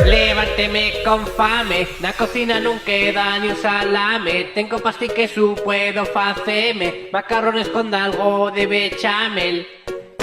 Levánteme con fame, na cocina non queda ni un salame. Tengo pasta y queso, puedo faceme macarrones con algo de bechamel.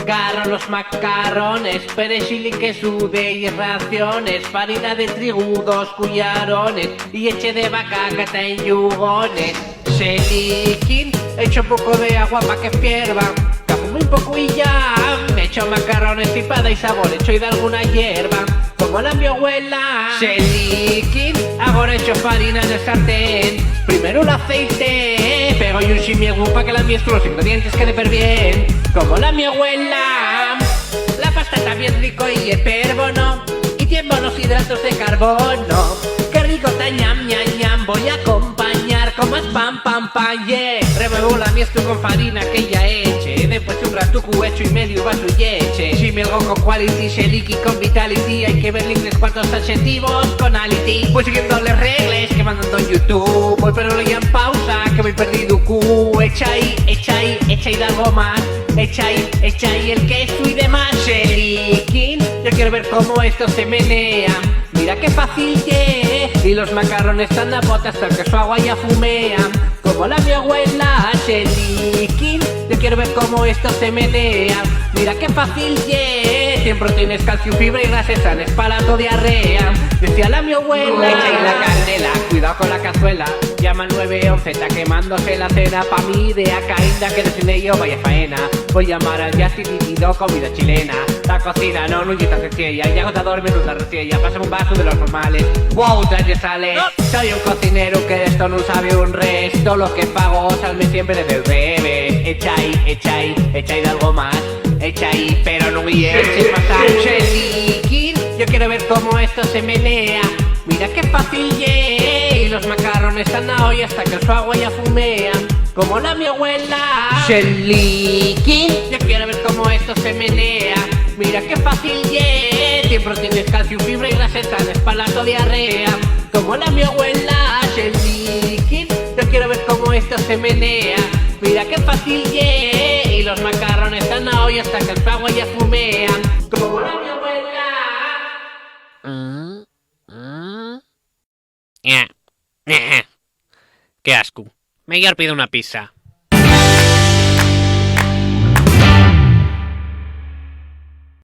Garro los macarrones, perejil y queso de 10 raciones, farina de trigo, 2 cucharones y leche de vaca que está en yugones. Seliquín, echo un poco de agua pa' que pierda, capo un poco y ya. Me echo macarrones y para dar sabor, echo y de alguna hierba, como la mi abuela. Seliquín, ahora echo farina en el sartén, primero el aceite, pego y un chimiego pa' que la mezclo, los ingredientes queden per bien, como la mi abuela. La pasta está bien rico y es perbono, y tiene buenos hidratos de carbono. Qué rico está ñam, ñam, ñam, voy a acompañar con más pan, pan, pan, yeah. Remuevo la mezcla con farina que ya eche, después un rato hecho y medio vaso y leche. Si me hago con quality, shelicky con vitality, hay que ver inglés cuantos adjetivos con ality. Voy siguiendo las reglas que mandando en YouTube, voy pero en pausa que voy perdido Q. Echa ahí de algo más, echa ahí el queso y demás. Shelikin, yo quiero ver cómo esto se menea, mira qué fácil que es. Y los macarrones están a botas hasta que su agua ya fumean, como la mi abuela. Shelikin, yo quiero ver cómo esto se menea, mira qué fácil que es. Tiene proteínas, calcio, fibra y grasas sanas para tu diarrea. Decía la mi abuela, echa ahí la canela, cuidado con la cazuela. Llama al 911, está quemándose la cena. Pa' mi idea caída que sin ello vaya faena. Voy a llamar al Justin y pido comida chilena. La cocina no está sencilla, y agotador menuda reciella. Pásame un vaso de los normales, wow, trae sale. Soy un cocinero que de esto no sabe un resto. Lo que pago salme siempre del revés. Echa ahí de algo más, echa ahí, pero no me eches pasar. Shelikin, yo quiero ver cómo esto se menea, mira qué fácil yeah. Y los macarrones están a olla hasta que su agua ya fumea, como la mi abuela. Shelikin, yo quiero ver cómo esto se menea, mira qué fácil yeah. Tiene proteínas, calcio, fibra y grasas sanas para la diarrea, como la mi abuela. Shelikin, yo quiero ver cómo esto se menea, mira qué fácil yeah. Y los macarrones están a olla hasta que el agua ya fumean, como la mi abuela. Qué asco. Mejor pido una pizza.